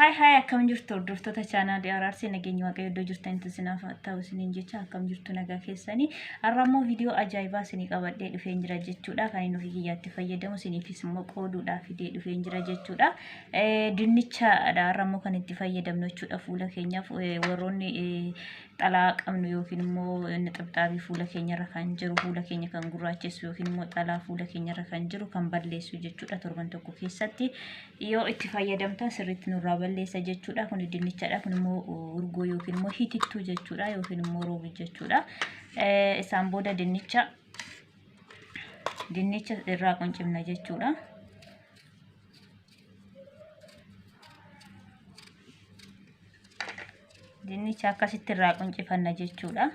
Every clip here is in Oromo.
Hai akkam jirtu hordoftoota chaanaalii Araarsi nageenya waaqayyo iddoo jirtanitti isinaaf ta'u isiniin jecha akkam jirtu nagaa keessanii har'a immoo viidiyoo ajaa'ibaa isinii qabadhee dhufeen jira jechuudha kan inni ofii kiyyaatti fayyadamu isiniifis immoo qooduudhaaf fidee dhufeen jira jechuudha dinnichaadha har'a immoo kan itti fayyadamnu jechuudha fuula keenyaaf warroonni xalaa qabnu yookiin immoo nixibxaabii fuula keenyarra kan jiru fuula keenya kan gurraachessu yookiin immoo xalaa fuula keenyarra kan jiru kan balleessu jechuudha torban tokko keessatti yoo itti fayyadamtan sirriitti nurraa balleessa jechuudha kun dinnichaadha kun immoo urgoo yookiin immoo hitittuu jechuudha yookiin immoo roobii jechuudha isaan booda dinnicha irraa quncifna jechuudha dinnicha akkasitti irraa quncifanna jechuudha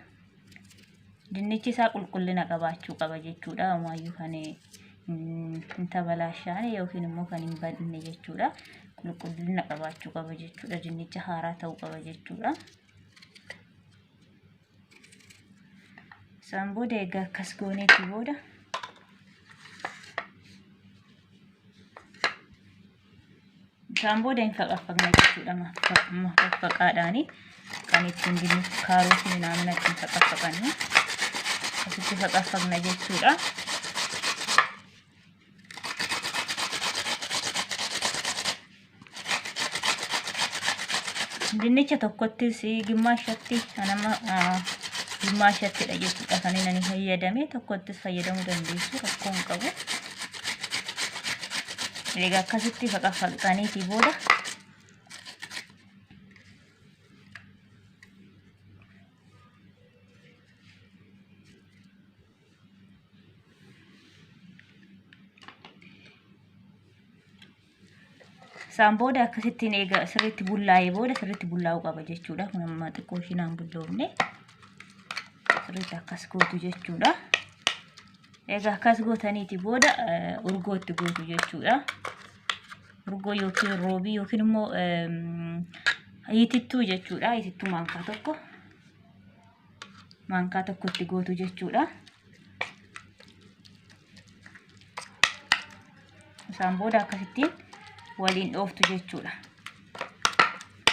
dinnichi isaa qulqullina qabaachuu qaba jechuudha amaayyuu kan intabalaashaan yookiin immoo kan hin badne jechuudha qulqullina qabaachuu qaba jechuudha dinnicha haaraa ta'uu qaba jechuudha isaan booda egaa akkas gooneeti booda isaan booda hin faqaffaqna jechuudha faqaadhaani kan ittiin dinnicha kaarootii naannoo ittiin faqaffaqannu asitti faqaffaqna jechuudha dinnicha tokkottis gimmaashatti anama gimmaashattidha jechuudha kan inni fayyadame tokkottis fayyadamuu dandeessu rakkoo hin qabu egaa akkasitti faqaffaqxaniitii booda isaan booda akkasittiin egaa sirriitti bullaa'ee booda sirriitti bullaa'uu qaba jechuudha kun amma xiqqoo ishinaan bulloofne sirriitti akkas gootu jechuudha egaa akkas gootaniiti booda urgootti gootu jechuudha urgoo yookiin roobii yookiin immoo hitittuu jechuudha hitittuu maankaa tokkotti gootu jechuudha isaan booda akkasittiin waliin dhooftu jechuudha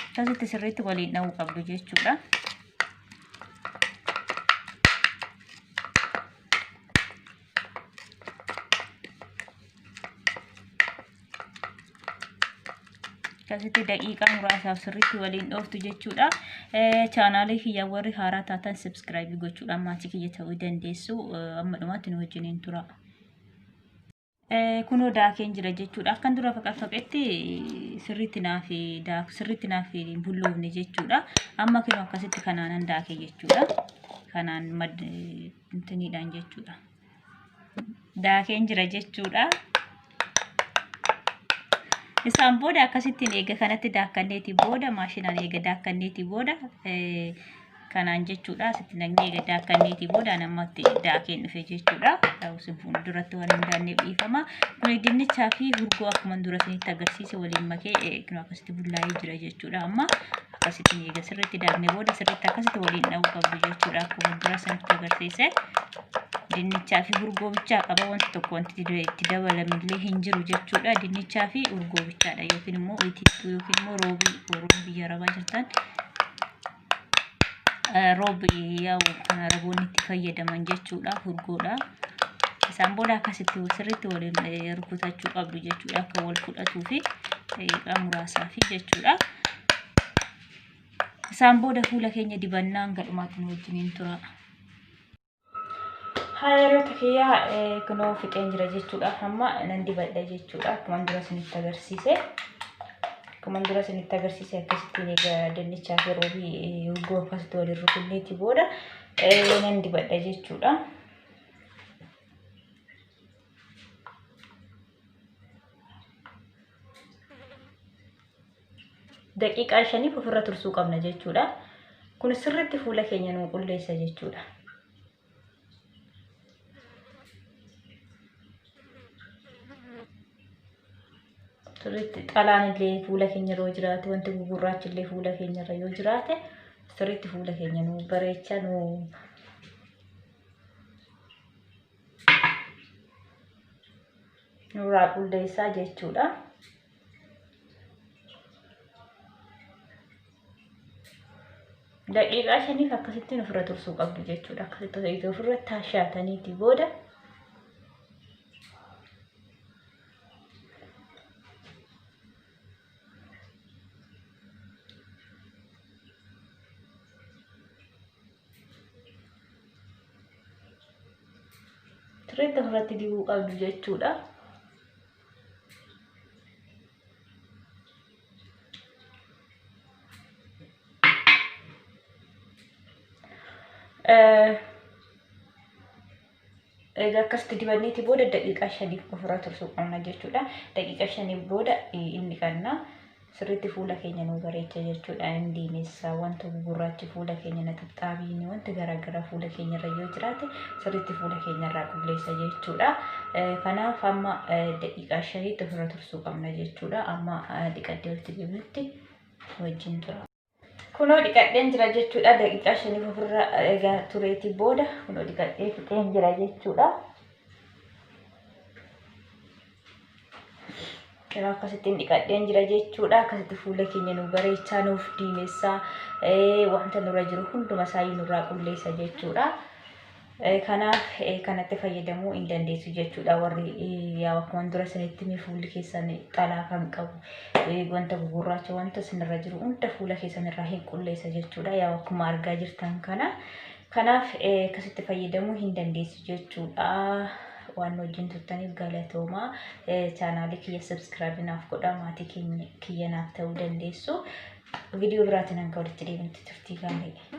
akkasitti sirriitti waliin dha'uu qabdu jechuudha akkasitti daqiiqaa muraasaaf sirriitti waliin dhooftu jechuudha chaanaalii kiyya warri haaraa taatan subscribe gochuudhaan maatii kiyya ta'uu dandeessu amma dhumaatti nu wajjiniin tura kunoo daakeen jira jechuudha akkan dura faqaffaqetti sirriitti naaf bulloofne jechuudha amma kinoo akkasitti kanaanan daakee jechuudha kanaan intiniidhaan jechuudha daakeen jira jechuudha isaan booda akkasittiin eega kanatti daakkanneeti booda maashinaan eega daakkanneeti booda kanaan jechuudha asitti naqnee eega daakkanneeti booda namatti daakeen dhufe jechuudha ta'usin fuulduratti waan hin daanneef dhiifama kun dinnichaa fi urgoo akkuma dura isinitti agarsiise waliin makee kunoo akkasitti bullaa'ee jira jechuudha amma akkasittiin eega sirriitti daaknee booda sirriitti akkasitti waliin dha'uu qabdu jechuudha akkuma dura isinitti agarsiise dinnichaa fi urgoo bichaa qaba wanti tokko wanti itti dabalamillee hin jiru jechuudha dinnichaa fi urgoo bichaadha yookiin immoo hitittuu yookiin immoo roobii biyya arabaa jirtan roobii yaa'u kan araboonni itti fayyadaman jechuudha urgoodha isaan booda akkasitti sirriitti waliin rukutachuu qabdu jechuudha akka wal fudhatuu fi daqiiqaa muraasaaf jechuudha isaan booda fuula keenya dibannaan gadhumaatti nu wajjiniin tura Hayroota kiyyaa kunoo fixeen jira jechuudha amma nan dibadha jechuudha akkuma dura isinitti agarsiise akkasittiin egaa dinnichaa fi roobii urgoo akkasitti waliin rukunneeti booda nan dibadha jechuudha daqiiqaa 5 ofirra tursuu qabna jechuudha kun sirriitti fuula keenya nu qulleessa jechuudha sirriitti xalaan illee fuula keenya irra jiraate wanti gugurraachi illee fuula keenya irra yoo jiraate sirriitti fuula keenya nu bareecha nu nurraa qulleessaa jechuudha daqiiqaa 5 akkasittiin ofirra tursuu qabdu jechuudha. Akkasitti ofirra taashaataniiti booda sirriitti ofirratti dibuu qabdu jechuudha. Egaa akkasitti dibanniti booda daqiiqaa 5 ofirra tursuu qabna jechuudha. Daqiiqaa 5 booda inni kanna sirriitti fuula keenya nu bareecha jechuudha. Indiineessa wanta gurraachi fuula keenya na taxxaabiin wanta garaagaraa fuula keenya irra yoo jiraate sirriitti fuula keenya irraa qulleessa jechuudha. Kanaaf amma daqiiqaa 5 ofirra tursuu qabna jechuudha. Amma dhiqaddee walitti deebinutti wajjin tura. Kunoo dhiqadheen jira jechuudha. Daqiiqaa 5 ofirra egaa tureeti booda kunoo dhiqadhee fixeen jira jechuudha. Yeroo akkasittiin dhiqadheen jira jechuudha. Akkasitti fuula keenya nu bareechaa nuuf diimessaa wanta nurra jiru hunduma isaa nurraa qulleessa jechuudha. Kanaaf kanatti fayyadamuu hin dandeessu jechuudha. Warri yaa akkuma dura isinitti himee fuulli keessan xalaa kan qabu wanta gurraacha wanta isinirra jiru hunda fuula keessan irraa hin qulleessa jechuudha. Yaa akkuma argaa jirtan kana. Kanaaf akkasitti fayyadamuu hin dandeessu jechuudha. Waan wajjin turtaniif galatoomaa. Chaanaalii kiyya subscribe naaf godhaa. Maatii kiyya naaf ta'uu dandeessu. Viidiyoo biraatiin hanga walitti deebinutti turtii gaarii.